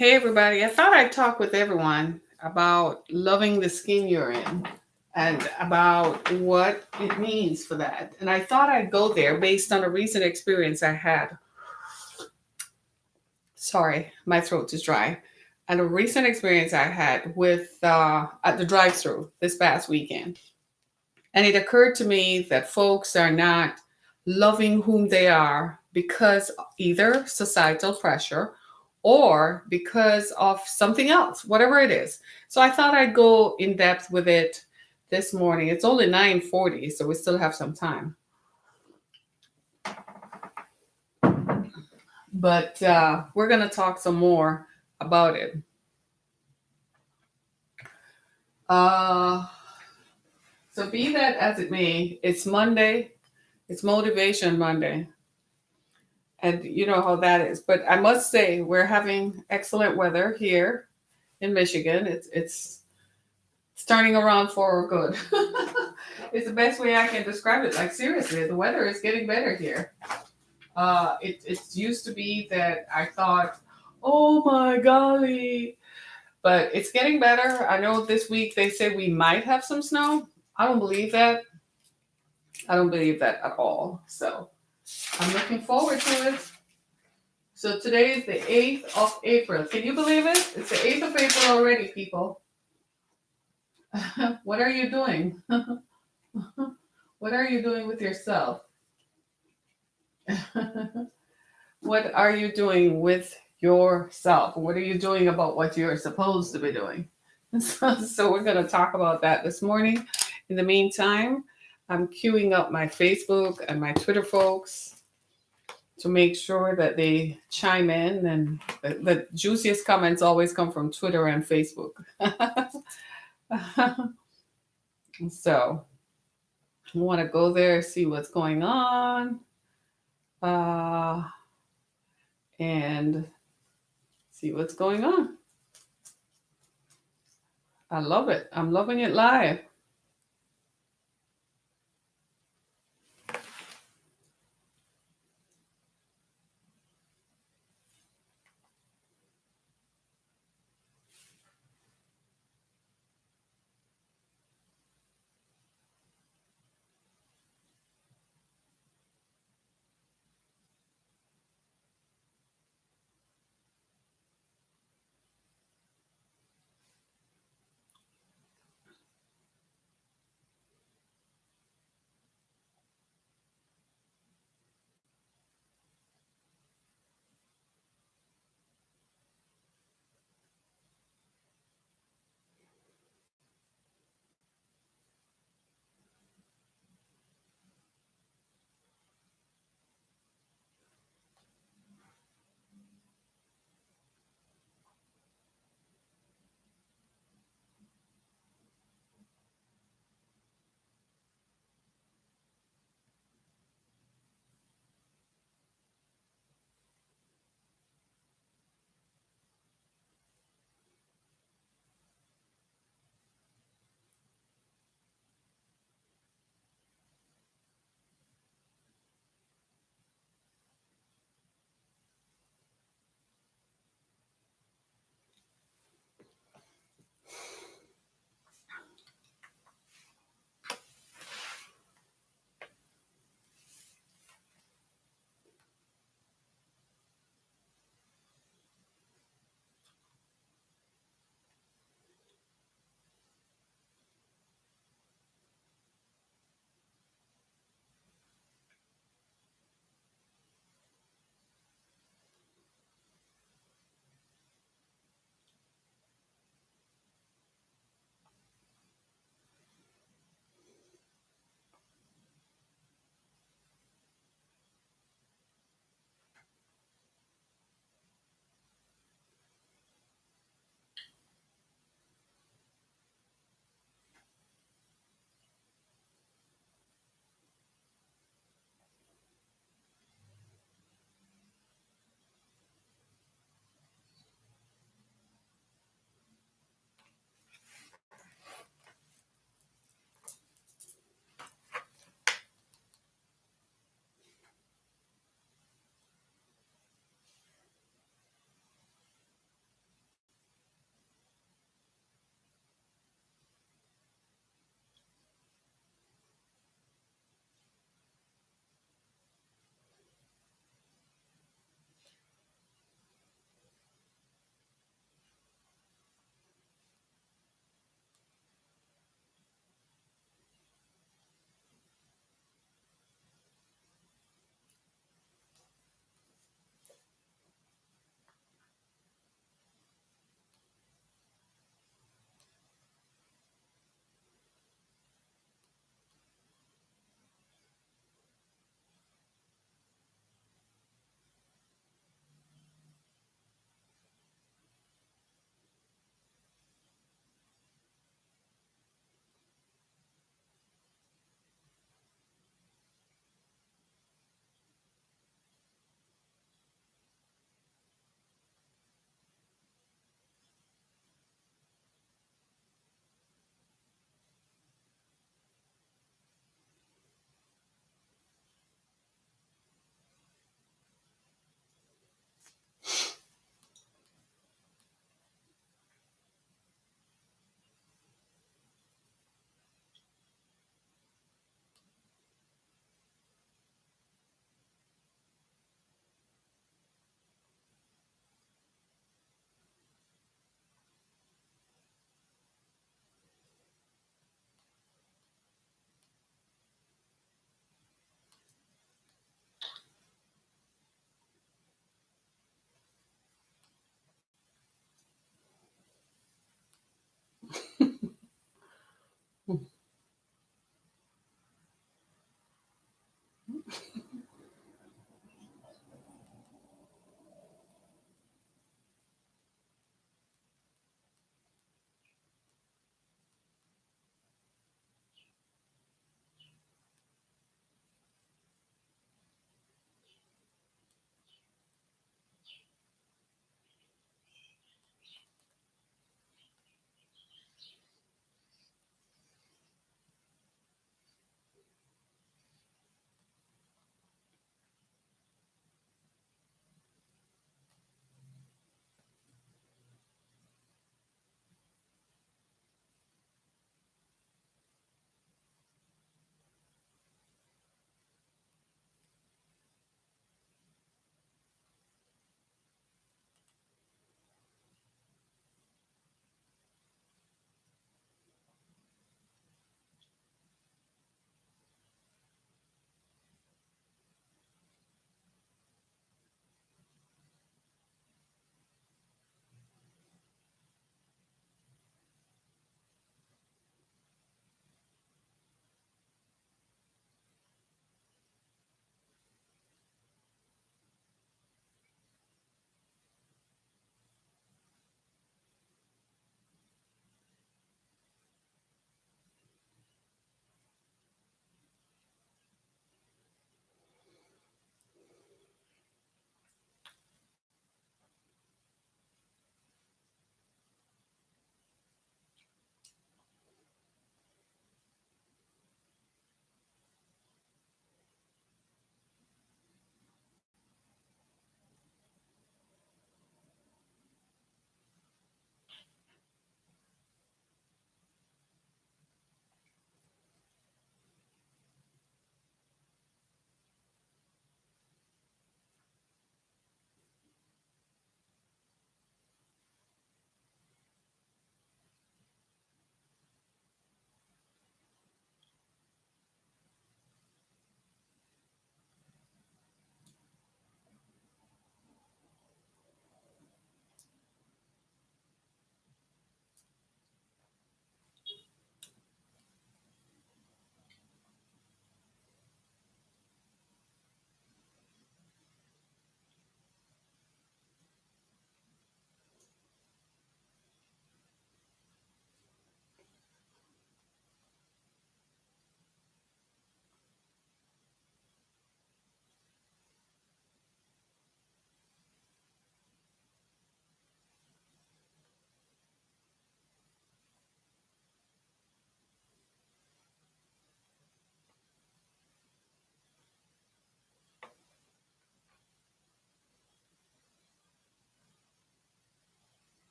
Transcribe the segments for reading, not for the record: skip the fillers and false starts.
Hey everybody, I thought I'd talk with everyone about loving the skin you're in and about what it means for that. And I thought I'd go there based on a recent experience I had. Sorry, my throat is dry. And a recent experience I had with at the drive-through this past weekend. And it occurred to me that folks are not loving whom they are because either societal pressure or because of something else, whatever it is. So I thought I'd go in depth with it this morning. It's only 9:40, so we still have some time. But we're going to talk some more about it. Uh, so be that as it may, it's Monday. It's Motivation Monday. And you know how that is. But I must say, we're having excellent weather here in Michigan. It's turning around for good. It's the best way I can describe it. Like seriously, the weather is getting better here. It used to be that I thought, oh my golly, but it's getting better. I know this week they say we might have some snow. I don't believe that. I don't believe that at all. So I'm looking forward to it. So today is the 8th of April. Can you believe it? It's the 8th of April already, people. What are you doing? What are you doing with yourself? What are you doing with yourself? What are you doing about what you're supposed to be doing? So we're going to talk about that this morning. In the meantime, I'm queuing up my Facebook and my Twitter folks to make sure that they chime in, and the juiciest comments always come from Twitter and Facebook. So I want to go there, see what's going on, uh, and see what's going on. I love it. I'm loving it live.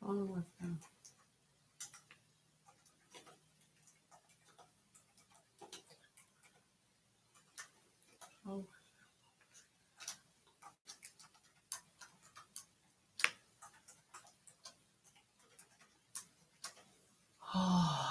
Oh, oh.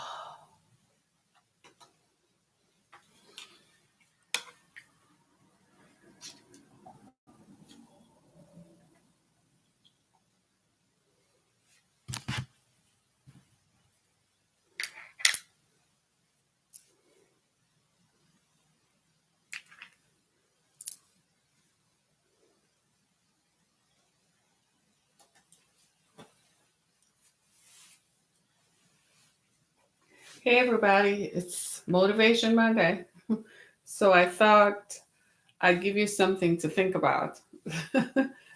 Hey everybody, it's Motivation Monday. So I thought I'd give you something to think about.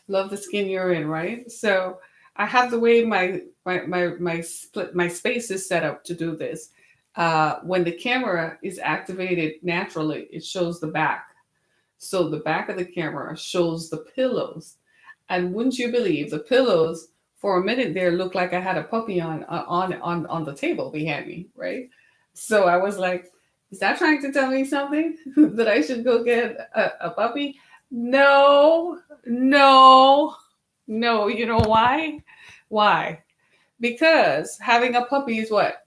Love the skin you're in, right? So I have the way my space is set up to do this. When the camera is activated naturally, it shows the back. So the back of the camera shows the pillows. And wouldn't you believe the pillows for a minute there looked like I had a puppy on the table behind me, right? So I was like, is that trying to tell me something that I should go get a puppy? No, no, no. You know why? Why? Because having a puppy is what?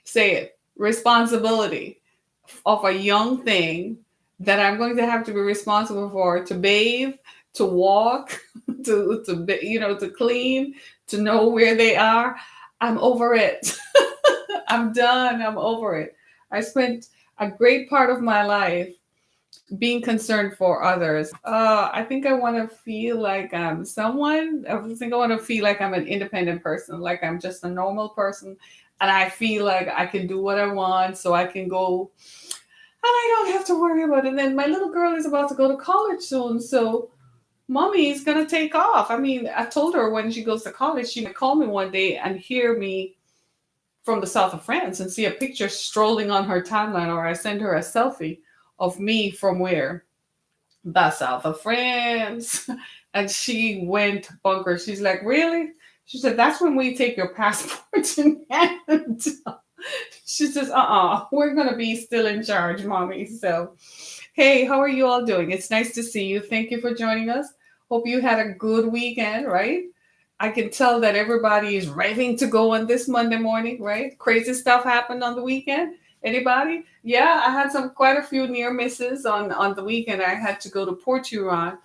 Say it. Responsibility of a young thing that I'm going to have to be responsible for to bathe, to walk, to clean, to know where they are. I'm over it. I'm done. I'm over it. I spent a great part of my life being concerned for others. I think I want to feel like I'm someone. I think I want to feel like I'm an independent person, like I'm just a normal person. And I feel like I can do what I want, so I can go and I don't have to worry about it. And then my little girl is about to go to college soon, so mommy is going to take off. I mean, I told her when she goes to college, she might call me one day and hear me from the south of France and see a picture strolling on her timeline, or I send her a selfie of me from where? The south of France. And she went bunker. She's like, really? She said, that's when we take your passport in hand. She says, we're going to be still in charge, mommy. So, hey, how are you all doing? It's nice to see you. Thank you for joining us. Hope you had a good weekend, right? I can tell that everybody is raving to go on this Monday morning, right? Crazy stuff happened on the weekend. Anybody? Yeah, I had quite a few near misses on the weekend. I had to go to Port Huron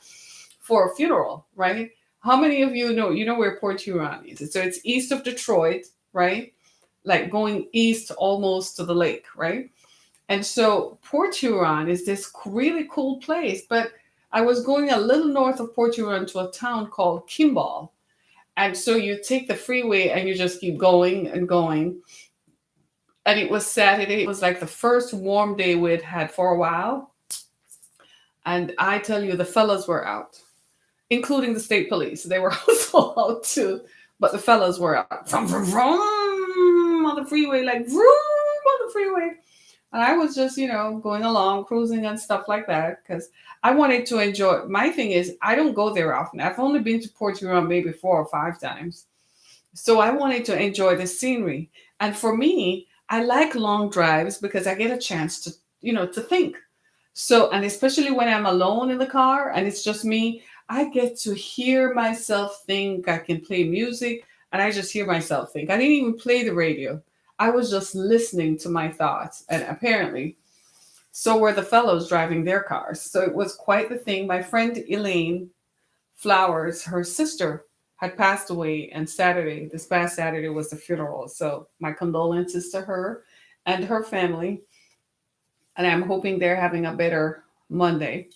for a funeral, right? How many of you know where Port Huron is? So it's east of Detroit, right? Like going east almost to the lake, right? And so Port Huron is this really cool place, but I was going a little north of Port Huron to a town called Kimball. And so you take the freeway and you just keep going and going. And it was Saturday. It was like the first warm day we'd had for a while. And I tell you, the fellas were out, including the state police. They were also out too. But the fellas were out. Vroom, vroom, vroom, on the freeway, like vroom on the freeway. And I was just, going along, cruising and stuff like that because I wanted to enjoy. My thing is, I don't go there often. I've only been to Port Huron maybe 4 or 5 times. So I wanted to enjoy the scenery. And for me, I like long drives because I get a chance to think. So, and especially when I'm alone in the car and it's just me, I get to hear myself think. I can play music and I just hear myself think. I didn't even play the radio. I was just listening to my thoughts. And apparently, so were the fellows driving their cars. So it was quite the thing. My friend Elaine Flowers, her sister, had passed away, and this past Saturday, was the funeral. So my condolences to her and her family. And I'm hoping they're having a better Monday,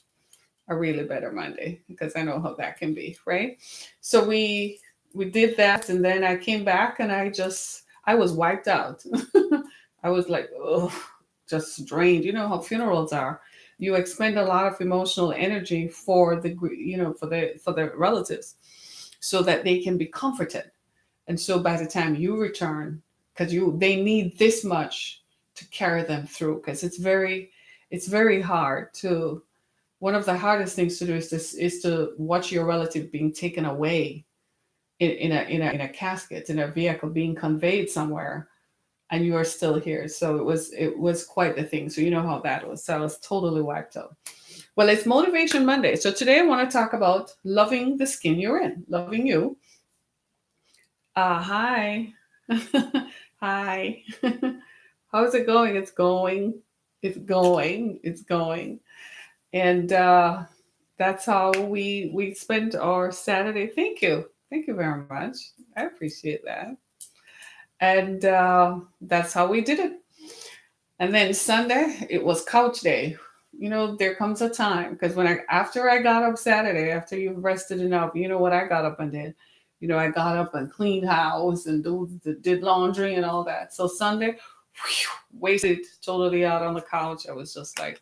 a really better Monday, because I know how that can be, right? So we did that, and then I came back, and I was wiped out. I was like, oh, just drained. You know how funerals are. You expend a lot of emotional energy for the relatives, so that they can be comforted. And so by the time you return, because they need this much to carry them through, because it's very hard to. One of the hardest things to do is to watch your relative being taken away in a casket in a vehicle being conveyed somewhere, and you are still here. So it was quite the thing. So you know how that was. So I was totally wiped out. Well, it's Motivation Monday. So today I want to talk about loving the skin you're in, loving you. Hi. Hi. How's it going? It's going. It's going. It's going. And that's how we spent our Saturday. Thank you. Thank you very much. I appreciate that. And that's how we did it. And then Sunday, it was couch day. There comes a time because after I got up Saturday, after you've rested enough, you know what I got up and did. I got up and cleaned house and did laundry and all that. So Sunday, wasted totally out on the couch. I was just like,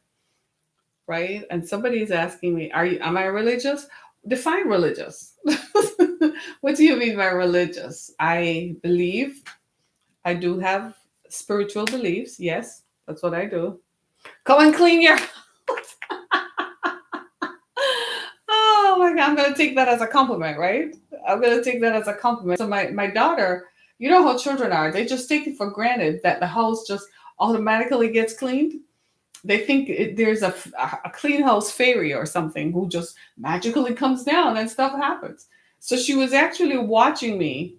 right. And somebody's asking me, am I religious? Define religious. What do you mean by religious? I believe I do have spiritual beliefs. Yes, that's what I do. Come and clean your. Oh my God, I'm going to take that as a compliment, right? I'm going to take that as a compliment. So my daughter, you know how children are. They just take it for granted that the house just automatically gets cleaned. They think there's a clean house fairy or something who just magically comes down and stuff happens. So she was actually watching me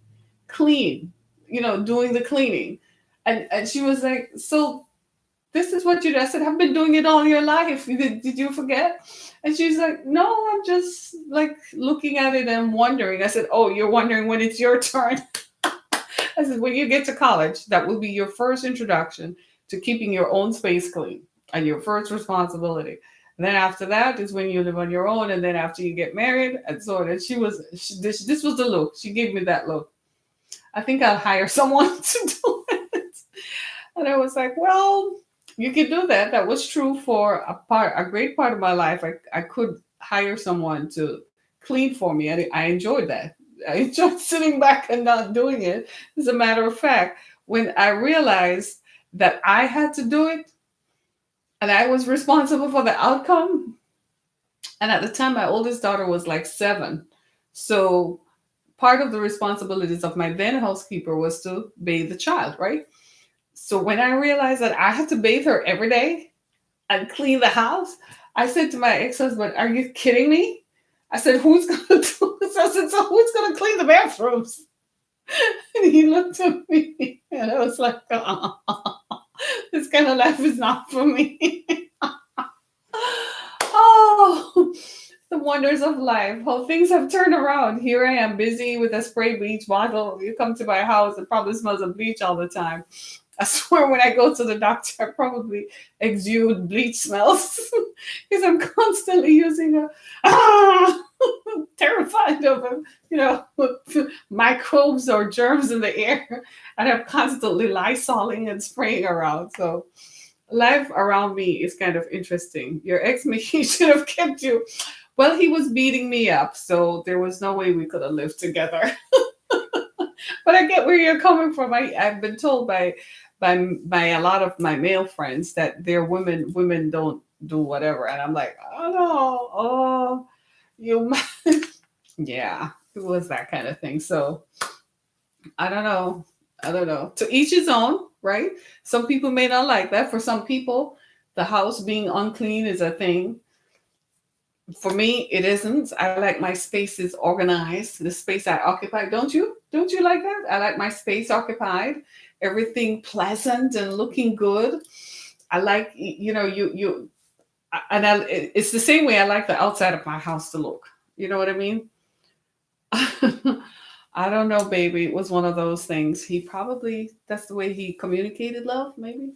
clean, doing the cleaning. And she was like, so this is what you do. I said, I've been doing it all your life. Did you forget? And she's like, no, I'm just like looking at it and wondering. I said, oh, you're wondering when it's your turn. I said, when you get to college, that will be your first introduction to keeping your own space clean and your first responsibility. And then after that is when you live on your own. And then after you get married and so on. And this was the look. She gave me that look. I think I'll hire someone to do it. And I was like, well, you can do that. That was true for a great part of my life. I could hire someone to clean for me. And I enjoyed that. I enjoyed sitting back and not doing it. As a matter of fact, when I realized that I had to do it and I was responsible for the outcome. And at the time, my oldest daughter was like 7. So part of the responsibilities of my then housekeeper was to bathe the child, right? So when I realized that I had to bathe her every day and clean the house, I said to my ex-husband, are you kidding me? I said, who's going to do this? I said, so who's going to clean the bathrooms? And he looked at me and I was like, oh, this kind of life is not for me. Oh, the wonders of life, how things have turned around. Here I am busy with a spray bleach bottle. You come to my house, it probably smells of bleach all the time. I swear when I go to the doctor, I probably exude bleach smells because I'm constantly using terrified of microbes or germs in the air. And I'm constantly lysoling and spraying around. So life around me is kind of interesting. Your ex, he should have kept you. Well, he was beating me up, so there was no way we could have lived together. But I get where you're coming from. I've been told by a lot of my male friends that they're women don't do whatever, and I'm like, oh no, oh you, yeah, it was that kind of thing. So I don't know. To each his own, right? Some people may not like that. For some people, the house being unclean is a thing. For me, it isn't. I like my spaces organized, the space I occupy. Don't you? Don't you like that? I like my space occupied, everything pleasant and looking good. I like, it's the same way I like the outside of my house to look. You know what I mean? I don't know, baby. It was one of those things. That's the way he communicated love, maybe.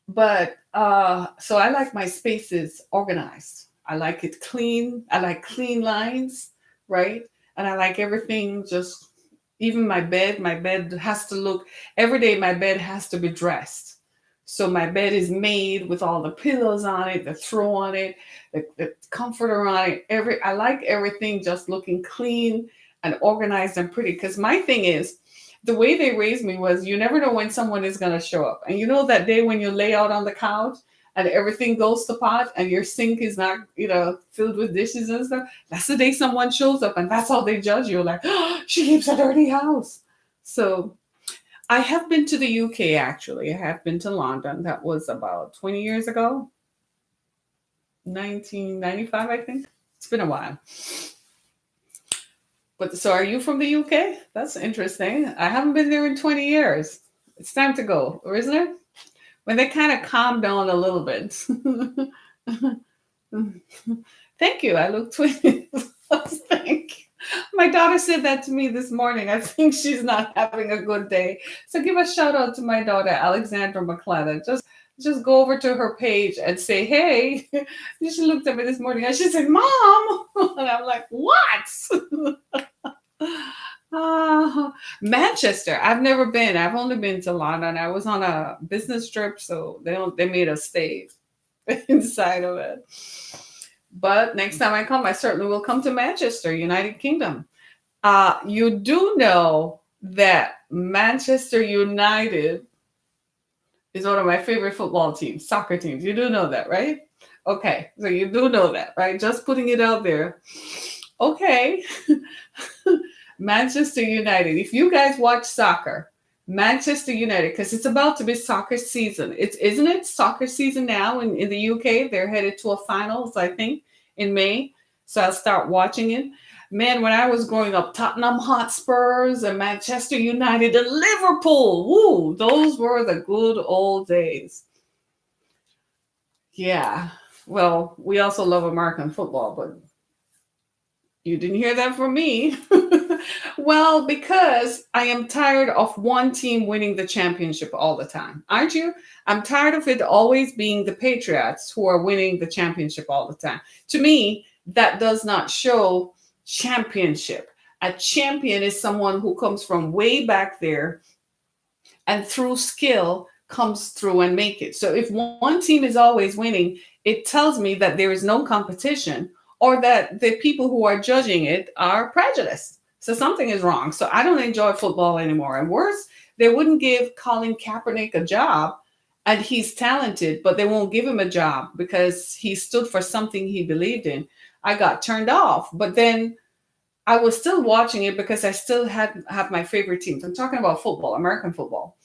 But so I like my spaces organized. I like it clean. I like clean lines, right? And I like everything just, even my bed has to look, every day my bed has to be dressed. So my bed is made with all the pillows on it, the throw on it, the comforter on it. I like everything just looking clean and organized and pretty. Because my thing is, the way they raised me was you never know when someone is going to show up. And you know that day when you lay out on the couch and everything goes to pot and your sink is not, filled with dishes and stuff, that's the day someone shows up and that's how they judge you. Like, oh, she keeps a dirty house. So I have been to the UK actually. I have been to London. That was about 20 years ago, 1995, I think. It's been a while. But so are you from the UK? That's interesting. I haven't been there in 20 years. It's time to go, or isn't it? When they kind of calm down a little bit. Thank you. I look 20. Thank you. My daughter said that to me this morning. I think she's not having a good day. So give a shout out to my daughter, Alexandra McLennan. Just go over to her page and say, hey. She looked at me this morning and she said, Mom. And I'm like, what? Manchester. I've never been. I've only been to London. I was on a business trip, so they made us stay inside of it. But next time I come, I certainly will come to Manchester, United Kingdom. You do know that Manchester United is one of my favorite football teams, soccer teams. You do know that, right? Okay, so you do know that, right? Just putting it out there. Okay. Manchester United. If you guys watch soccer, Manchester United, because it's about to be soccer season. Isn't it soccer season now in the UK? They're headed to a finals, I think, in May. So I'll start watching it. Man, when I was growing up, Tottenham Hotspurs and Manchester United and Liverpool. Woo, those were the good old days. Yeah. Well, we also love American football, but you didn't hear that from me. Well, because I am tired of one team winning the championship all the time. Aren't you? I'm tired of it always being the Patriots who are winning the championship all the time. To me, that does not show championship. A champion is someone who comes from way back there and through skill comes through and make it. So if one team is always winning, it tells me that there is no competition or that the people who are judging it are prejudiced. So something is wrong. So I don't enjoy football anymore. And worse, they wouldn't give Colin Kaepernick a job, and he's talented, but they won't give him a job because he stood for something he believed in. I got turned off, but then I was still watching it because I still have my favorite teams. I'm talking about football, American football.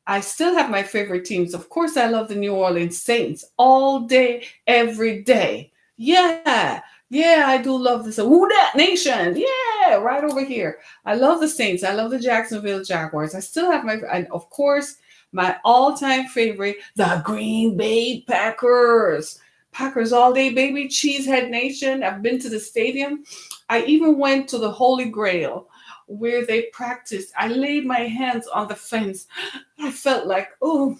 I still have my favorite teams. Of course, I love the New Orleans Saints all day, every day. Yeah, yeah, I do love this. Who that nation? Yeah, right over here. I love the Saints. I love the Jacksonville Jaguars. I still have and of course, my all-time favorite, the Green Bay Packers. Packers all day, baby. Cheesehead Nation. I've been to the stadium. I even went to the Holy Grail where they practiced. I laid my hands on the fence. I felt like, oh,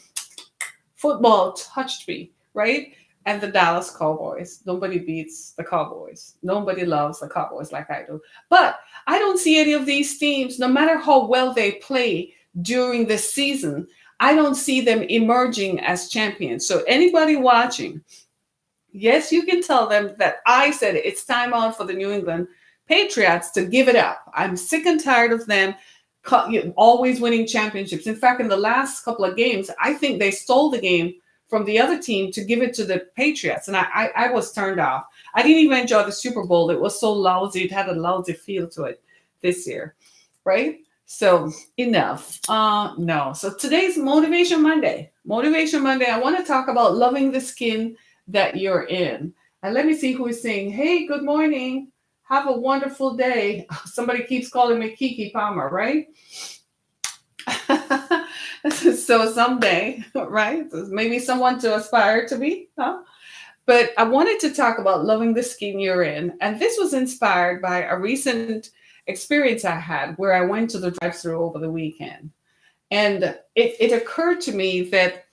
football touched me, right? And the Dallas Cowboys. Nobody beats the Cowboys. Nobody loves the Cowboys like I do. But I don't see any of these teams, no matter how well they play during the season, I don't see them emerging as champions. So anybody watching, yes, you can tell them that I said it's time out for the New England Patriots to give it up. I'm sick and tired of them always winning championships. In fact, in the last couple of games, I think they stole the game from the other team to give it to the Patriots. And I was turned off. I didn't even enjoy the Super Bowl. It was so lousy. It had a lousy feel to it this year, right? So enough. No. So today's Motivation Monday. Motivation Monday. I want to talk about loving the skin that you're in. And let me see who is saying, hey, good morning. Have a wonderful day. Somebody keeps calling me Kiki Palmer, right? So someday, right? Maybe someone to aspire to be, huh? But I wanted to talk about loving the skin you're in. And this was inspired by a recent experience I had where I went to the drive-thru over the weekend. And it occurred to me that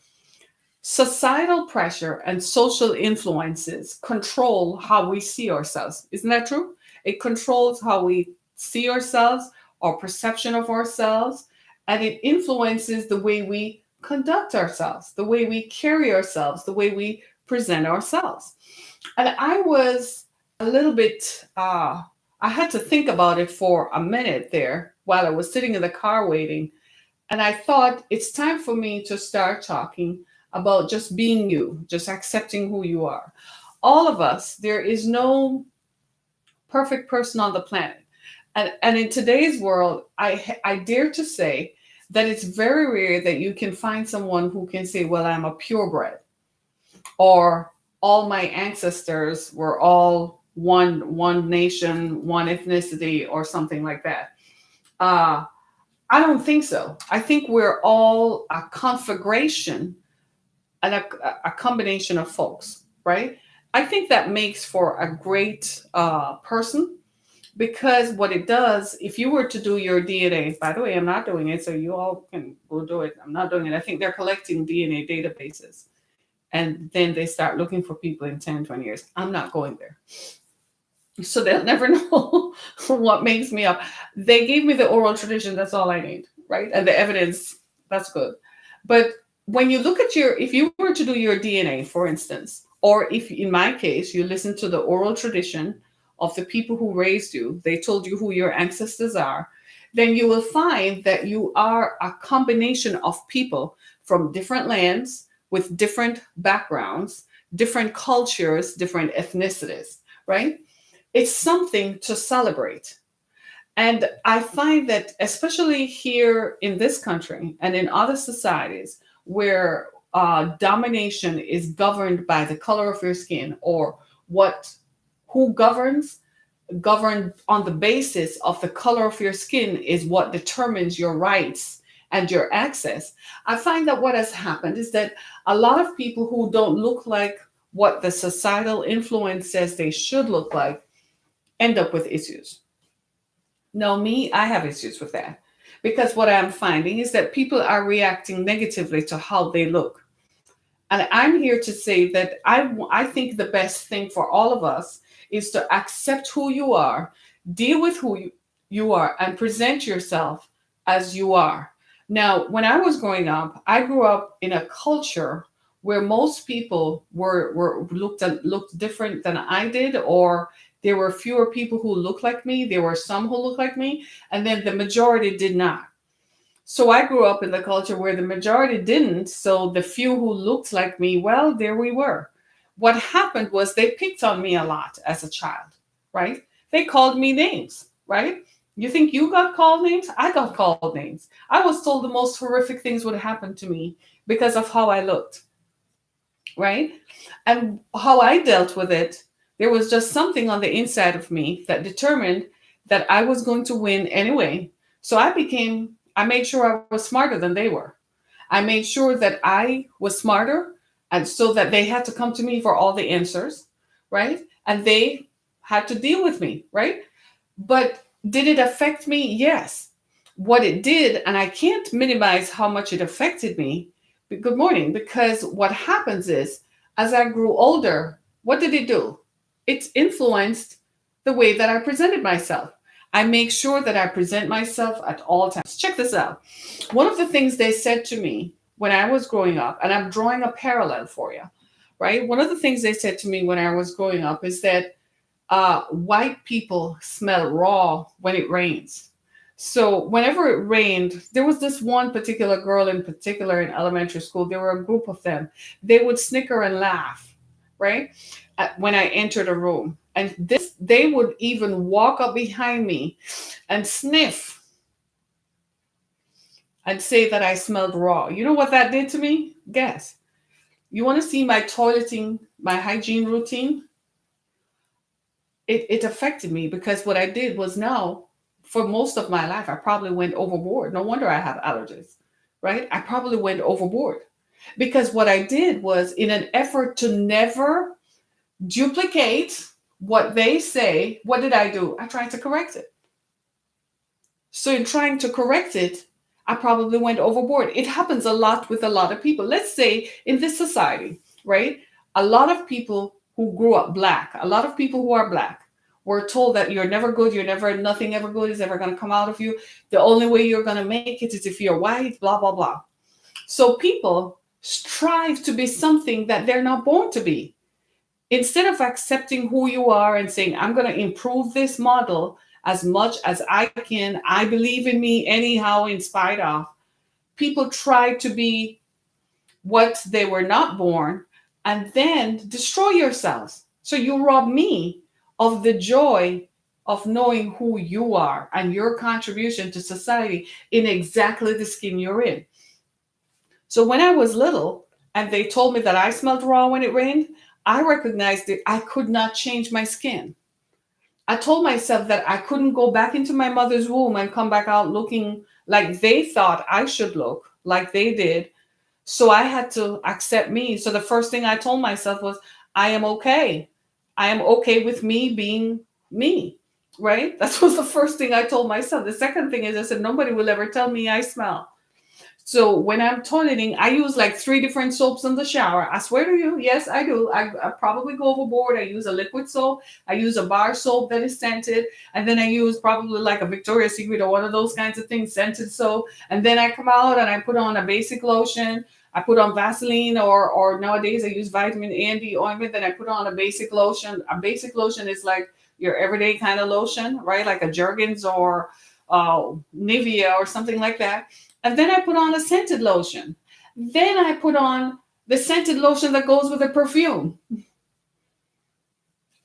societal pressure and social influences control how we see ourselves. Isn't that true? It controls how we see ourselves, our perception of ourselves, and it influences the way we conduct ourselves, the way we carry ourselves, the way we present ourselves. And I was a little bit, I had to think about it for a minute there while I was sitting in the car waiting. And I thought it's time for me to start talking about just being you, just accepting who you are. All of us, there is no perfect person on the planet. And in today's world, I dare to say that it's very rare that you can find someone who can say, well, I'm a purebred, or all my ancestors were all one nation, one ethnicity, or something like that. Uh, I don't think so. I think we're all a configuration and a combination of folks, right? I think that makes for a great person, because what it does, if you were to do your DNA, by the way, I'm not doing it, so you all can go do it. I'm not doing it. I think they're collecting DNA databases, and then they start looking for people in 10, 20 years. I'm not going there. So they'll never know what makes me up. They gave me the oral tradition. That's all I need, right? And the evidence, that's good. But when you look at if you were to do your DNA, for instance, or if in my case, you listen to the oral tradition of the people who raised you, they told you who your ancestors are, then you will find that you are a combination of people from different lands with different backgrounds, different cultures, different ethnicities, right? It's something to celebrate. And I find that, especially here in this country and in other societies where domination is governed by the color of your skin, or who governed on the basis of the color of your skin is what determines your rights and your access. I find that what has happened is that a lot of people who don't look like what the societal influence says they should look like end up with issues. No, me, I have issues with that, because what I'm finding is that people are reacting negatively to how they look. And I'm here to say that I think the best thing for all of us is to accept who you are, deal with you are, and present yourself as you are. Now, when I was growing up, I grew up in a culture where most people were looked different than I did, or there were fewer people who looked like me. There were some who looked like me, and then the majority did not. So I grew up in the culture where the majority didn't. So the few who looked like me, well, there we were. What happened was they picked on me a lot as a child, right? They called me names, right? You think you got called names? I got called names. I was told the most horrific things would happen to me because of how I looked, right? And how I dealt with it, there was just something on the inside of me that determined that I was going to win anyway. So I made sure I was smarter than they were. I made sure that I was smarter, and so that they had to come to me for all the answers, right? And they had to deal with me, right? But did it affect me? Yes. What it did, and I can't minimize how much it affected me. Good morning, because what happens is, as I grew older, what did it do? It influenced the way that I presented myself. I make sure that I present myself at all times. Check this out. One of the things they said to me when I was growing up, and I'm drawing a parallel for you, right? One of the things they said to me when I was growing up is that white people smell raw when it rains. So whenever it rained, there was this one particular girl in particular in elementary school. There were a group of them. They would snicker and laugh, right? When I entered a room. And they would even walk up behind me and sniff and say that I smelled raw. You know what that did to me? Guess. You want to see my toileting, my hygiene routine? It affected me, because what I did was, now, for most of my life, I probably went overboard. No wonder I have allergies, right? I probably went overboard, because what I did was, in an effort to never duplicate what they say, what did I do? I tried to correct it. So in trying to correct it, I probably went overboard. It happens a lot with a lot of people. Let's say in this society, right? A lot of people who grew up black, a lot of people who are black were told that you're never good, nothing ever good is ever going to come out of you. The only way you're going to make it is if you're white, blah, blah, blah. So people strive to be something that they're not born to be. Instead of accepting who you are and saying, I'm going to improve this model as much as I can, I believe in me anyhow, in spite of, people try to be what they were not born, and then destroy yourselves. So you rob me of the joy of knowing who you are and your contribution to society in exactly the skin you're in. So when I was little and they told me that I smelled raw when it rained, I recognized that I could not change my skin. I told myself that I couldn't go back into my mother's womb and come back out looking like they thought I should look, like they did. So I had to accept me. So the first thing I told myself was, I am okay. I am okay with me being me, right? That was the first thing I told myself. The second thing is, I said, nobody will ever tell me I smell. So when I'm toileting, I use like 3 different soaps in the shower. I swear to you, yes, I do. I probably go overboard. I use a liquid soap. I use a bar soap that is scented. And then I use probably like a Victoria's Secret or one of those kinds of things, scented soap. And then I come out and I put on a basic lotion. I put on Vaseline or nowadays I use vitamin A and D ointment. Then I put on a basic lotion. A basic lotion is like your everyday kind of lotion, right? Like a Jergens or Nivea or something like that. And then I put on a scented lotion. Then I put on the scented lotion that goes with the perfume,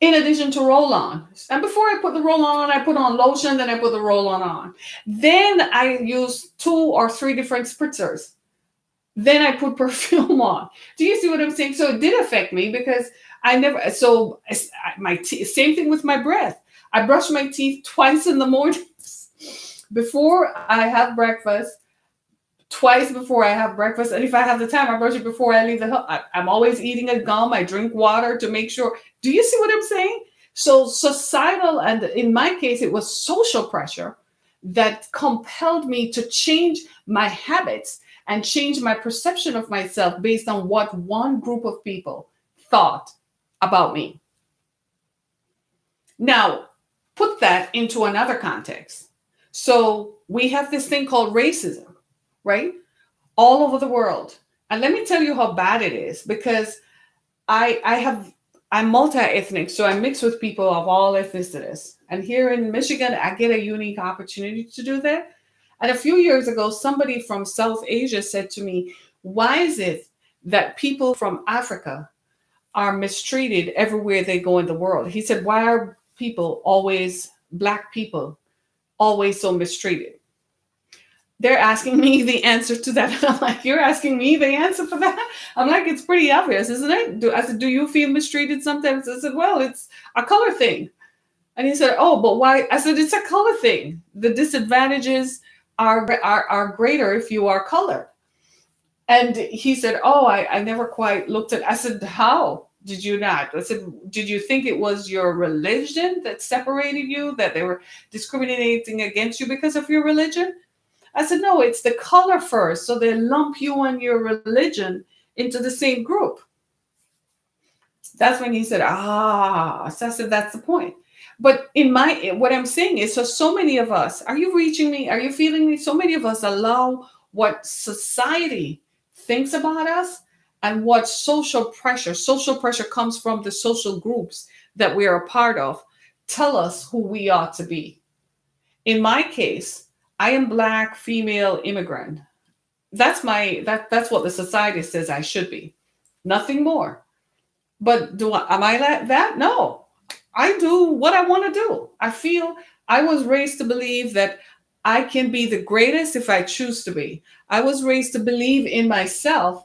in addition to roll on. And before I put the roll on, I put on lotion, then I put the roll on. Then I use 2 or 3 different spritzers. Then I put perfume on. Do you see what I'm saying? So it did affect me because I never, so same thing with my breath. I brush my teeth twice in the morning before I have breakfast, twice before I have breakfast. And if I have the time, I brush it before I leave the house. I'm always eating a gum. I drink water to make sure. Do you see what I'm saying? So societal, and in my case, it was social pressure that compelled me to change my habits and change my perception of myself based on what one group of people thought about me. Now, put that into another context. So we have this thing called racism, right? All over the world. And let me tell you how bad it is, because I'm multi-ethnic, so I mix with people of all ethnicities. And here in Michigan, I get a unique opportunity to do that. And a few years ago, somebody from South Asia said to me, why is it that people from Africa are mistreated everywhere they go in the world? He said, why are Black people, always so mistreated? They're asking me the answer to that. And I'm like, you're asking me the answer for that? I'm like, it's pretty obvious, isn't it? I said, do you feel mistreated sometimes? I said, well, it's a color thing. And he said, oh, but why? I said, it's a color thing. The disadvantages are greater if you are colored. And he said, oh, I never quite looked at. I said, how did you not? I said, did you think it was your religion that separated you, that they were discriminating against you because of your religion? I said, no, it's the color first. So they lump you and your religion into the same group. That's when he said, so I said, that's the point. But what I'm saying is, so many of us, are you reaching me? Are you feeling me? So many of us allow what society thinks about us and what social pressure comes from the social groups that we are a part of, tell us who we ought to be. In my case, I am Black, female, immigrant. That's what the society says I should be. Nothing more. But am I like that? No. I do what I want to do. I feel I was raised to believe that I can be the greatest if I choose to be. I was raised to believe in myself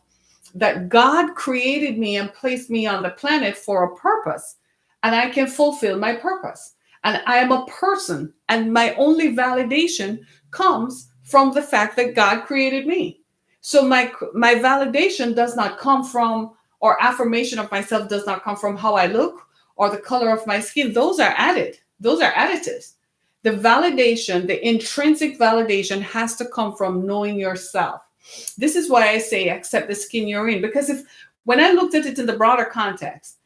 that God created me and placed me on the planet for a purpose, and I can fulfill my purpose. And I am a person, and my only validation comes from the fact that God created me. So my validation does not come from, or affirmation of myself does not come from how I look or the color of my skin. Those are added. Those are additives. The validation, the intrinsic validation, has to come from knowing yourself. This is why I say accept the skin you're in, because when I looked at it in the broader context,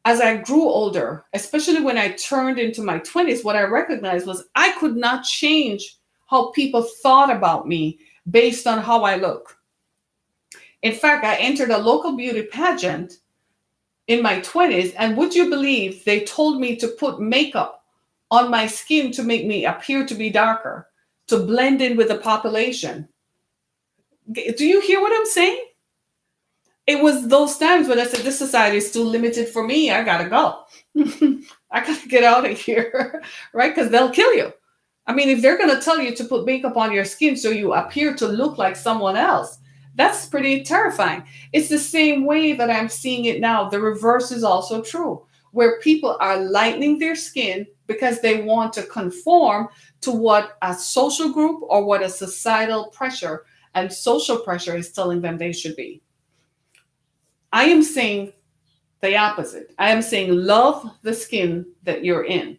as I grew older, especially when I turned into my 20s, what I recognized was I could not change how people thought about me based on how I look. In fact, I entered a local beauty pageant in my 20s, and would you believe they told me to put makeup on my skin to make me appear to be darker, to blend in with the population. Do you hear what I'm saying? It was those times when I said, this society is too limited for me. I gotta go. I gotta get out of here, right? Because they'll kill you. I mean, if they're gonna tell you to put makeup on your skin so you appear to look like someone else, that's pretty terrifying. It's the same way that I'm seeing it now. The reverse is also true, where people are lightening their skin because they want to conform to what a social group or what a societal pressure and social pressure is telling them they should be. I am saying the opposite. I am saying love the skin that you're in.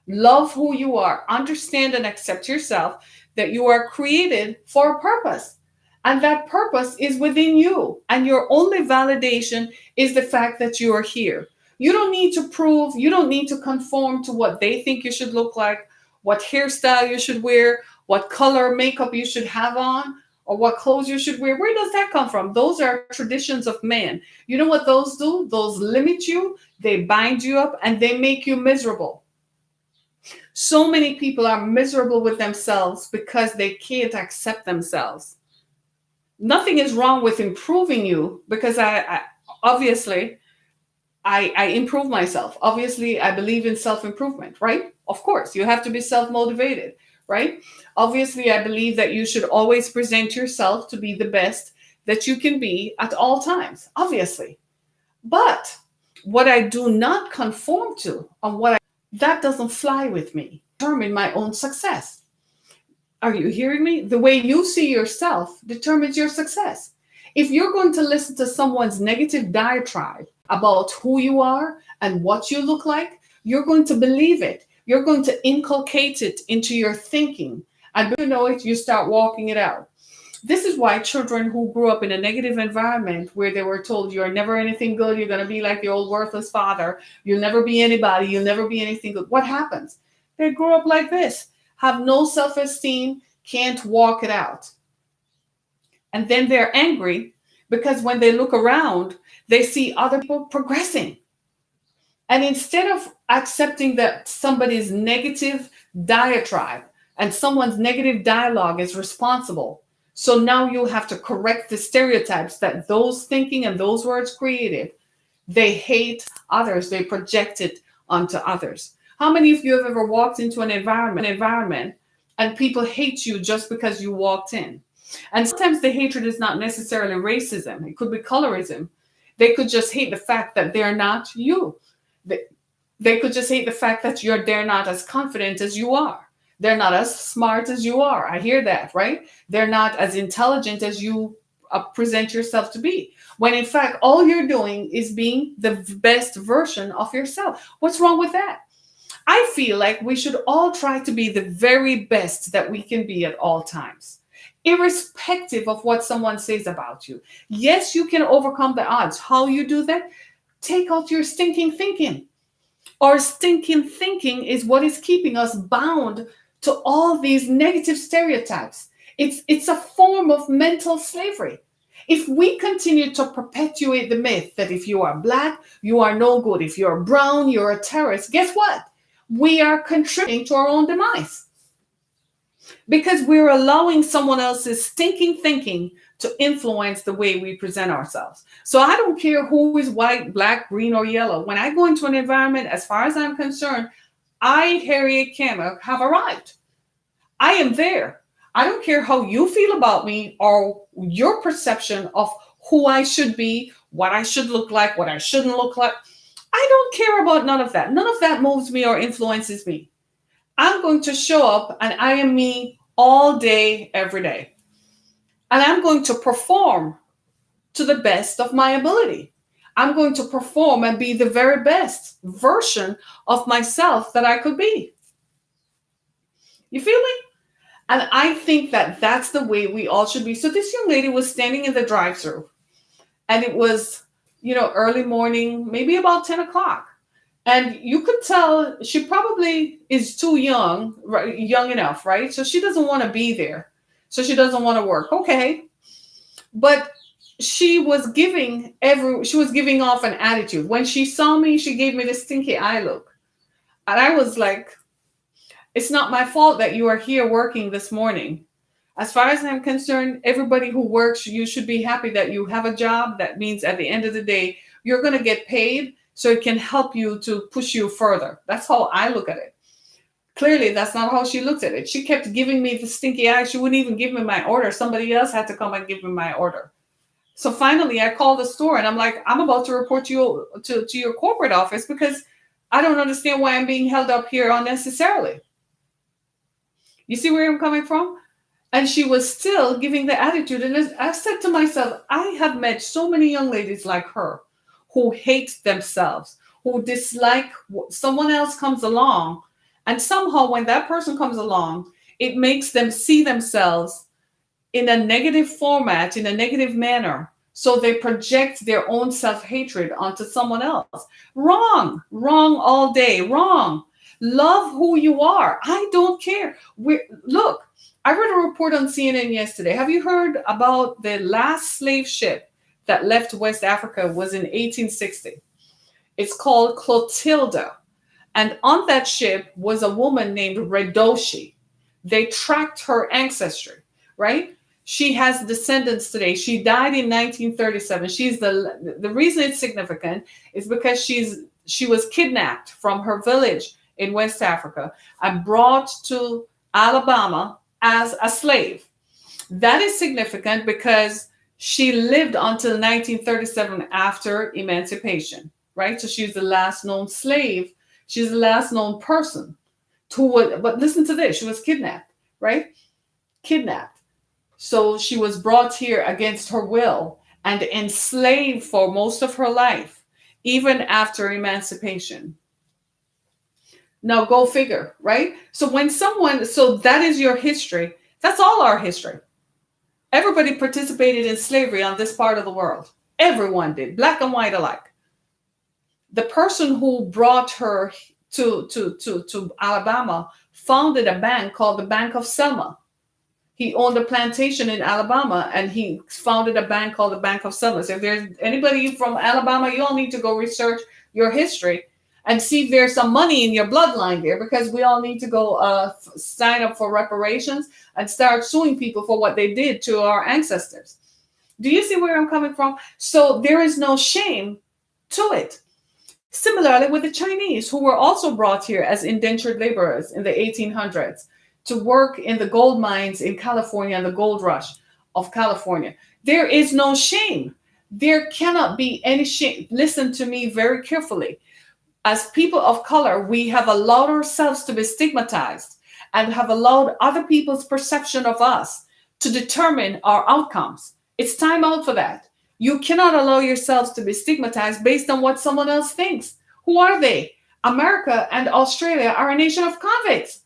Love who you are. Understand and accept yourself, that you are created for a purpose. And that purpose is within you. And your only validation is the fact that you are here. You don't need to prove, you don't need to conform to what they think you should look like, what hairstyle you should wear, what color makeup you should have on, or what clothes you should wear. Where does that come from? Those are traditions of man. You know what those do? Those limit you, they bind you up, and they make you miserable. So many people are miserable with themselves because they can't accept themselves. Nothing is wrong with improving you, because I obviously I improve myself. Obviously, I believe in self-improvement, right? Of course, you have to be self-motivated, right? Obviously, I believe that you should always present yourself to be the best that you can be at all times, obviously. But what I do not conform to, and that doesn't fly with me. Determine my own success. Are you hearing me? The way you see yourself determines your success. If you're going to listen to someone's negative diatribe about who you are and what you look like, you're going to believe it. You're going to inculcate it into your thinking. And before you know it, you start walking it out. This is why children who grew up in a negative environment where they were told you're never anything good, you're going to be like your old worthless father, you'll never be anybody, you'll never be anything good. What happens? They grew up like this, have no self-esteem, can't walk it out. And then they're angry because when they look around, they see other people progressing. And instead of accepting that somebody's negative diatribe and someone's negative dialogue is responsible, so now you have to correct the stereotypes that those thinking and those words created. They hate others. They project it onto others. How many of you have ever walked into an environment and people hate you just because you walked in? And sometimes the hatred is not necessarily racism. It could be colorism. They could just hate the fact that they're not you. They could just hate the fact that they're not as confident as you are. They're not as smart as you are. I hear that, right? They're not as intelligent as you present yourself to be. When in fact, all you're doing is being the best version of yourself. What's wrong with that? I feel like we should all try to be the very best that we can be at all times, irrespective of what someone says about you. Yes, you can overcome the odds. How you do that? Take out your stinking thinking. Our stinking thinking is what is keeping us bound to all these negative stereotypes. It's a form of mental slavery. If we continue to perpetuate the myth that if you are black, you are no good. If you're brown, you're a terrorist. Guess what? We are contributing to our own demise because we're allowing someone else's stinking thinking to influence the way we present ourselves. So I don't care who is white, black, green, or yellow. When I go into an environment, as far as I'm concerned, I, Harriet Kamek, have arrived. I am there. I don't care how you feel about me or your perception of who I should be, what I should look like, what I shouldn't look like. I don't care about none of that. None of that moves me or influences me. I'm going to show up and I am me all day, every day. And I'm going to perform to the best of my ability. I'm going to perform and be the very best version of myself that I could be. You feel me? And I think that that's the way we all should be. So this young lady was standing in the drive-thru and it was, early morning, maybe about 10 o'clock. And you could tell she probably is too young, right, young enough, right? So she doesn't want to be there. So she doesn't want to work. Okay. But she was giving off an attitude. When she saw me, she gave me this stinky eye look. And I was like, it's not my fault that you are here working this morning. As far as I'm concerned, everybody who works, you should be happy that you have a job. That means at the end of the day, you're going to get paid so it can help you to push you further. That's how I look at it. Clearly, that's not how she looked at it. She kept giving me the stinky eye. She wouldn't even give me my order. Somebody else had to come and give me my order. So finally, I called the store and I'm like, I'm about to report you to your corporate office because I don't understand why I'm being held up here unnecessarily. You see where I'm coming from? And she was still giving the attitude. And I said to myself, I have met so many young ladies like her who hate themselves, who dislike someone else comes along. And somehow when that person comes along, it makes them see themselves in a negative format, in a negative manner. So they project their own self-hatred onto someone else. Wrong all day, wrong. Love who you are. I don't care. Look, I read a report on CNN yesterday. Have you heard about the last slave ship that left West Africa was in 1860? It's called Clotilda. And on that ship was a woman named Redoshi. They tracked her ancestry, right? She has descendants today. She died in 1937. She's the reason it's significant is because she was kidnapped from her village in West Africa and brought to Alabama as a slave. That is significant because she lived until 1937 after emancipation, right? So she's the last known slave. She's the last known person but listen to this. She was kidnapped, right? Kidnapped. So she was brought here against her will and enslaved for most of her life, even after emancipation. Now go figure, right? So that is your history. That's all our history. Everybody participated in slavery on this part of the world. Everyone did, black and white alike. The person who brought her to Alabama founded a bank called the Bank of Selma. He owned a plantation in Alabama and he founded a bank called the Bank of Selma. So if there's anybody from Alabama, you all need to go research your history and see if there's some money in your bloodline there, because we all need to go sign up for reparations and start suing people for what they did to our ancestors. Do you see where I'm coming from? So there is no shame to it. Similarly with the Chinese, who were also brought here as indentured laborers in the 1800s to work in the gold mines in California and the gold rush of California. There is no shame. There cannot be any shame. Listen to me very carefully. As people of color, we have allowed ourselves to be stigmatized and have allowed other people's perception of us to determine our outcomes. It's time out for that. You cannot allow yourselves to be stigmatized based on what someone else thinks. Who are they? America and Australia are a nation of convicts.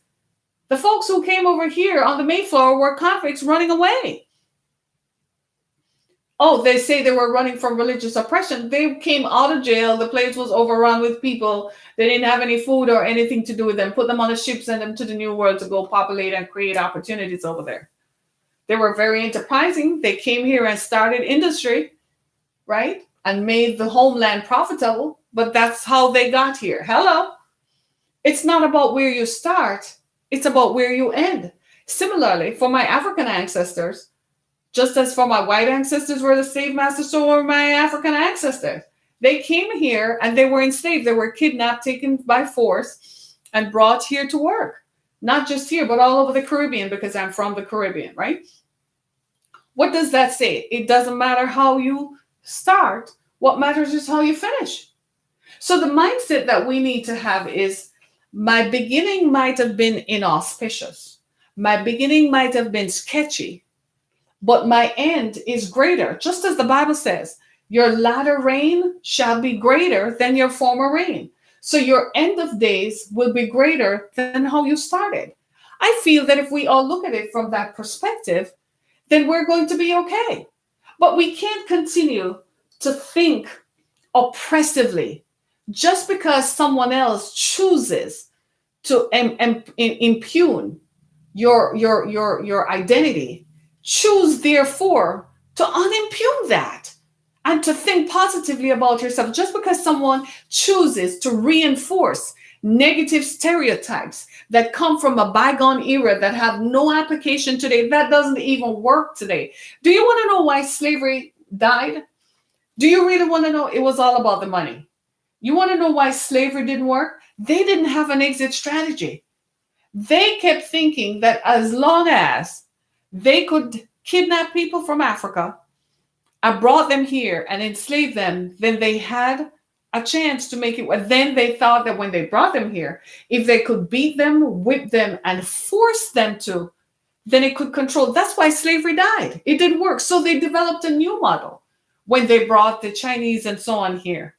The folks who came over here on the Mayflower were convicts running away. Oh, they say they were running from religious oppression. They came out of jail. The place was overrun with people. They didn't have any food or anything to do with them. Put them on a ship, send them to the New World to go populate and create opportunities over there. They were very enterprising. They came here and started industry, right? And made the homeland profitable. But that's how they got here. Hello. It's not about where you start. It's about where you end. Similarly, for my African ancestors, just as for my white ancestors were the slave masters, so were my African ancestors. They came here and they were enslaved. They were kidnapped, taken by force, and brought here to work. Not just here, but all over the Caribbean, because I'm from the Caribbean, right? What does that say? It doesn't matter how you start. What matters is how you finish. So the mindset that we need to have is, my beginning might have been inauspicious. My beginning might have been sketchy, but my end is greater. Just as the Bible says, your latter rain shall be greater than your former rain. So your end of days will be greater than how you started. I feel that if we all look at it from that perspective, then we're going to be okay. But we can't continue to think oppressively just because someone else chooses to impugn your identity. Choose, therefore, to unimpugn that and to think positively about yourself. Just because someone chooses to reinforce negative stereotypes that come from a bygone era that have no application today, that doesn't even work today. Do you want to know why slavery died? Do you really want to know? It was all about the money. You want to know why slavery didn't work? They didn't have an exit strategy. They kept thinking that as long as they could kidnap people from Africa and brought them here and enslaved them, then they had a chance to make it. Then they thought that when they brought them here, if they could beat them, whip them, and force them to, then it could control. That's why slavery died. It didn't work. So they developed a new model when they brought the Chinese and so on here.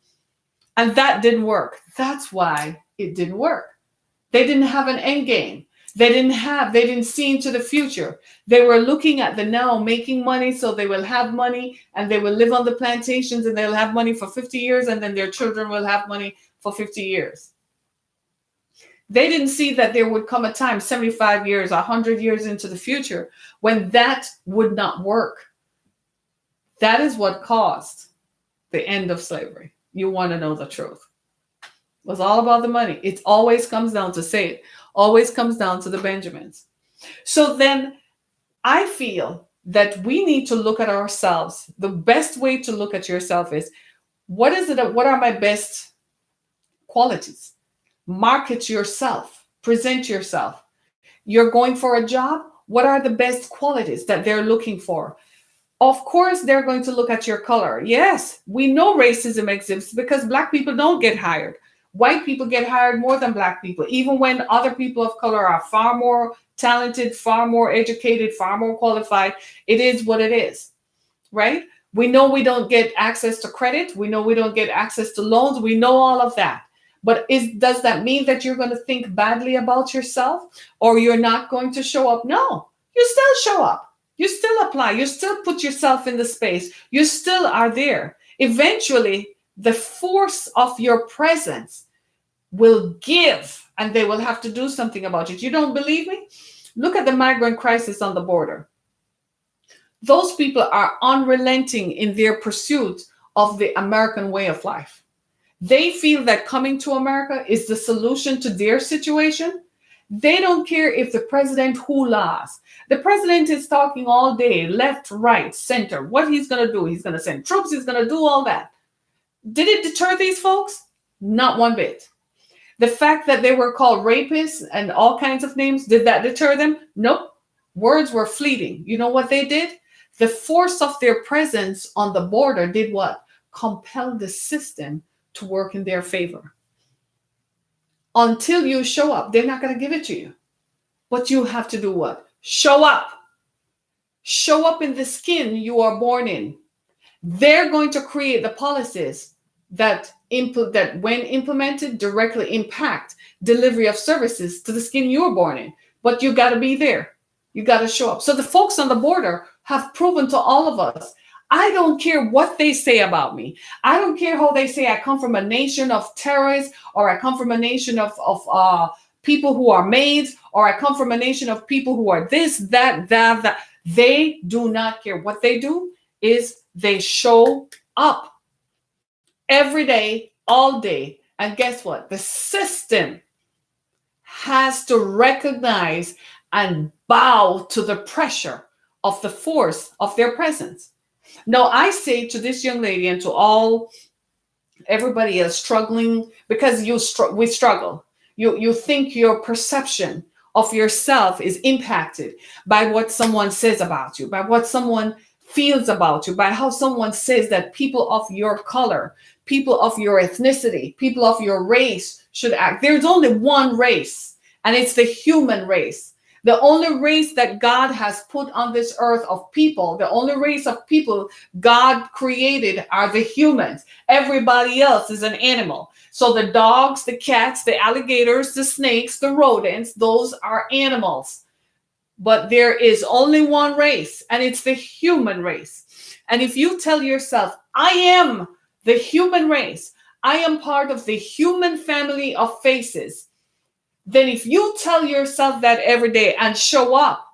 And that didn't work. That's why it didn't work. They didn't have an end game. They didn't see into the future. They were looking at the now, making money so they will have money and they will live on the plantations and they'll have money for 50 years and then their children will have money for 50 years. They didn't see that there would come a time, 75 years, 100 years into the future, when that would not work. That is what caused the end of slavery. You want to know the truth. It was all about the money. It always comes down to say it. Always comes down to the Benjamins. So then I feel that we need to look at ourselves. The best way to look at yourself is, what are my best qualities? Market yourself, present yourself. You're going for a job. What are the best qualities that they're looking for? Of course, they're going to look at your color. Yes, we know racism exists because Black people don't get hired. White people get hired more than Black people, even when other people of color are far more talented, far more educated, far more qualified. It is what it is, right? We know we don't get access to credit. We know we don't get access to loans. We know all of that. But does that mean that you're going to think badly about yourself or you're not going to show up? No, you still show up. You still apply. You still put yourself in the space. You still are there. Eventually, the force of your presence will give, and they will have to do something about it. You don't believe me? Look at the migrant crisis on the border. Those people are unrelenting in their pursuit of the American way of life. They feel that coming to America is the solution to their situation. They don't care if the president who lost. The president is talking all day, left, right, center, what he's going to do. He's going to send troops. He's going to do all that. Did it deter these folks? Not one bit. The fact that they were called rapists and all kinds of names, did that deter them? Nope. Words were fleeting. You know what they did? The force of their presence on the border did what? Compel the system to work in their favor. Until you show up, they're not going to give it to you. But you have to do what? Show up. Show up in the skin you are born in. They're going to create the policies that when implemented directly impact delivery of services to the skin you were born in. But you got to be there. You got to show up. So the folks on the border have proven to all of us, I don't care what they say about me. I don't care how they say I come from a nation of terrorists, or I come from a nation of people who are maids, or I come from a nation of people who are this, that. They do not care. What they do is they show up every day, all day. And guess what? The system has to recognize and bow to the pressure of the force of their presence. Now, I say to this young lady and to everybody else struggling, because we struggle. You think your perception of yourself is impacted by what someone says about you, by what someone feels about you, by how someone says that people of your color, people of your ethnicity, people of your race should act. There's only one race, and it's the human race. The only race that God has put on this earth of people, the only race of people God created are the humans. Everybody else is an animal. So the dogs, the cats, the alligators, the snakes, the rodents, those are animals. But there is only one race, and it's the human race. And if you tell yourself, I am the human race, I am part of the human family of faces, then if you tell yourself that every day and show up,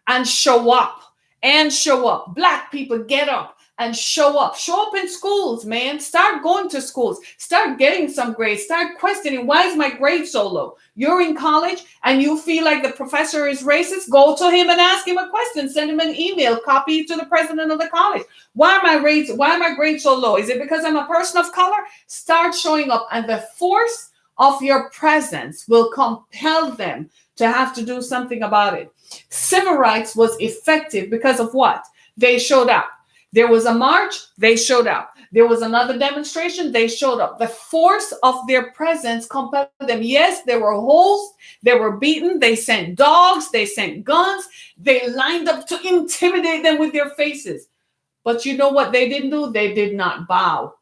and show up, and show up, Black people, get up. and show up. Show up in schools, man. Start going to schools. Start getting some grades. Start questioning, why is my grade so low? You're in college and you feel like the professor is racist. Go to him and ask him a question. Send him an email. Copy it to the president of the college. Why are my grades so low? Is it because I'm a person of color? Start showing up, and the force of your presence will compel them to have to do something about it. Civil rights was effective because of what? They showed up. There was a march, they showed up. There was another demonstration, they showed up. The force of their presence compelled them. Yes, they were hosed, they were beaten, they sent dogs, they sent guns, they lined up to intimidate them with their faces. But you know what they didn't do? They did not bow.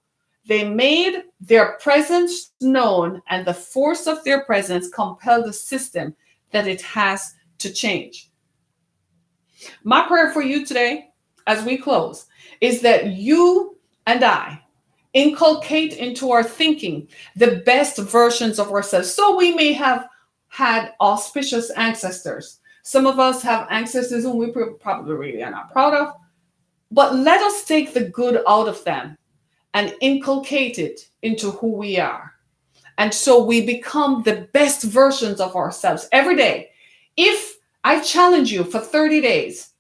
They made their presence known, and the force of their presence compelled the system that it has to change. My prayer for you today, as we close, is that you and I inculcate into our thinking the best versions of ourselves. So we may have had auspicious ancestors. Some of us have ancestors whom we probably really are not proud of, but let us take the good out of them and inculcate it into who we are. And so we become the best versions of ourselves every day. If I challenge you for 30 days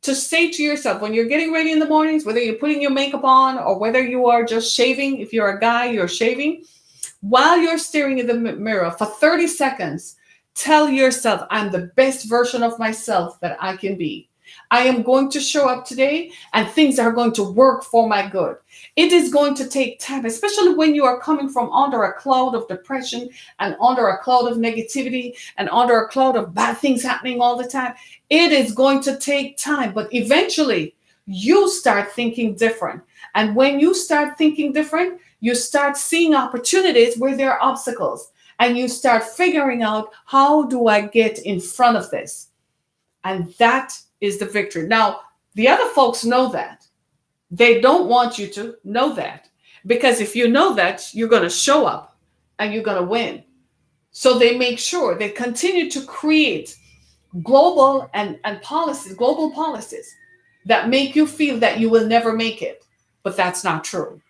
to say to yourself, when you're getting ready in the mornings, whether you're putting your makeup on or whether you are just shaving, if you're a guy, you're shaving, while you're staring in the mirror for 30 seconds, tell yourself, I'm the best version of myself that I can be. I am going to show up today and things are going to work for my good. It is going to take time, especially when you are coming from under a cloud of depression and under a cloud of negativity and under a cloud of bad things happening all the time. It is going to take time, but eventually you start thinking different. And when you start thinking different, you start seeing opportunities where there are obstacles, and you start figuring out, how do I get in front of this? And that is the victory. Now, the other folks know that. They don't want you to know that, because if you know that, you're going to show up and you're going to win. So they make sure they continue to create global policies that make you feel that you will never make it. But that's not true.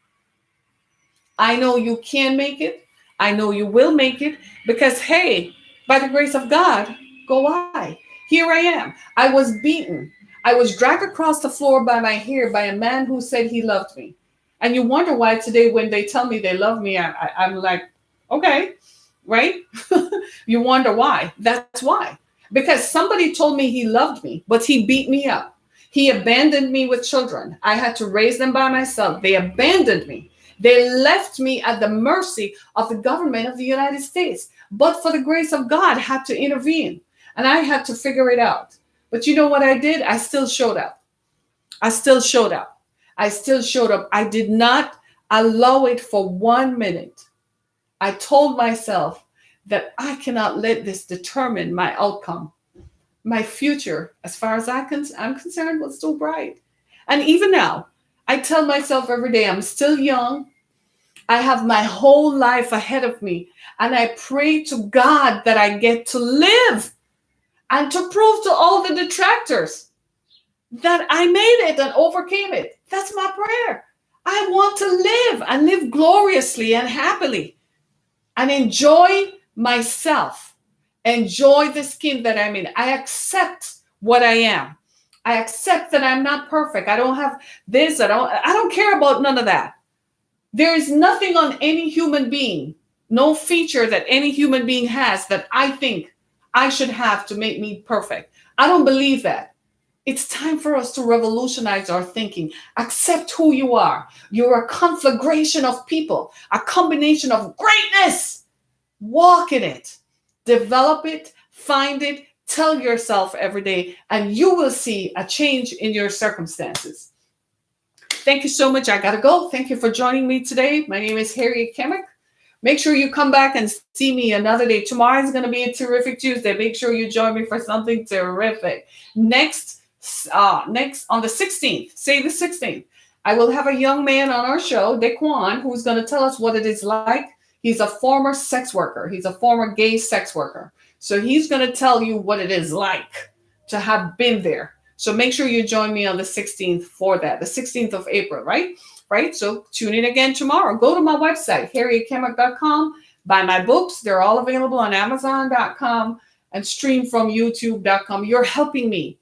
I know you can make it. I know you will make it, because, hey, by the grace of God, go I. Here I am. I was beaten. I was dragged across the floor by my hair by a man who said he loved me. And you wonder why today when they tell me they love me, I'm like, okay, right? You wonder why. That's why. Because somebody told me he loved me, but he beat me up. He abandoned me with children. I had to raise them by myself. They abandoned me. They left me at the mercy of the government of the United States. But for the grace of God, had to intervene. And I had to figure it out. But you know what I did? I still showed up. I still showed up. I still showed up. I did not allow it for 1 minute. I told myself that I cannot let this determine my outcome. My future, as far as I'm concerned, was still bright. And even now, I tell myself every day, I'm still young. I have my whole life ahead of me. And I pray to God that I get to live and to prove to all the detractors that I made it and overcame it. That's my prayer. I want to live and live gloriously and happily and enjoy myself. Enjoy the skin that I'm in. I accept what I am. I accept that I'm not perfect. I don't have this. I don't care about none of that. There is nothing on any human being, no feature that any human being has that I think I should have to make me perfect. I don't believe that. It's time for us to revolutionize our thinking. Accept who you are. You're a conflagration of people, a combination of greatness. Walk in it. Develop it. Find it. Tell yourself every day, and you will see a change in your circumstances. Thank you so much. I got to go. Thank you for joining me today. My name is Harriet Kemick. Make sure you come back and see me another day. Tomorrow is going to be a terrific Tuesday. Make sure you join me for something terrific. Next on the 16th, say the 16th, I will have a young man on our show, Daquan, who's going to tell us what it is like. He's a former sex worker. He's a former gay sex worker. So he's going to tell you what it is like to have been there. So make sure you join me on the 16th for that, the 16th of April, right? Right. So tune in again tomorrow. Go to my website, harrietkemmick.com. Buy my books. They're all available on amazon.com and stream from youtube.com. You're helping me.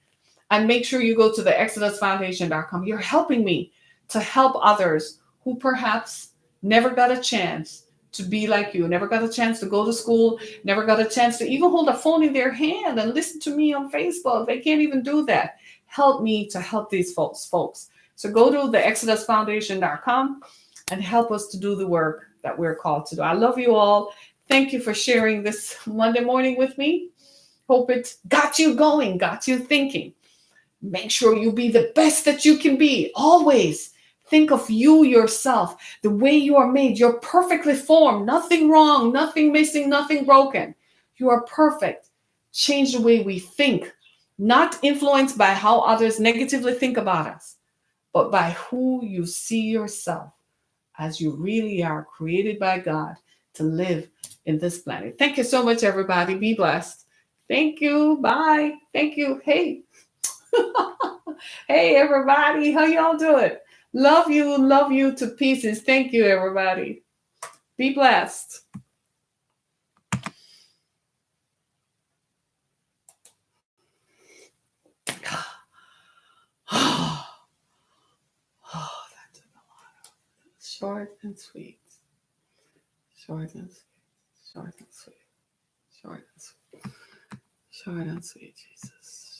And make sure you go to the exodusfoundation.com. You're helping me to help others who perhaps never got a chance to be like you, never got a chance to go to school, never got a chance to even hold a phone in their hand and listen to me on Facebook. They can't even do that. Help me to help these folks. So go to the exodusfoundation.com and help us to do the work that we're called to do. I love you all. Thank you for sharing this Monday morning with me. Hope it got you going, got you thinking. Make sure you be the best that you can be. Always think of you yourself, the way you are made. You're perfectly formed, nothing wrong, nothing missing, nothing broken. You are perfect. Change the way we think, not influenced by how others negatively think about us, but by who you see yourself as you really are, created by God to live in this planet. Thank you so much, everybody. Be blessed. Thank you. Bye. Thank you. Hey. Hey, everybody. How y'all doing? Love you to pieces. Thank you, everybody. Be blessed. Oh, that took a lot of short and sweet. Short and sweet. Short and sweet. Short and sweet. Short and sweet, Jesus.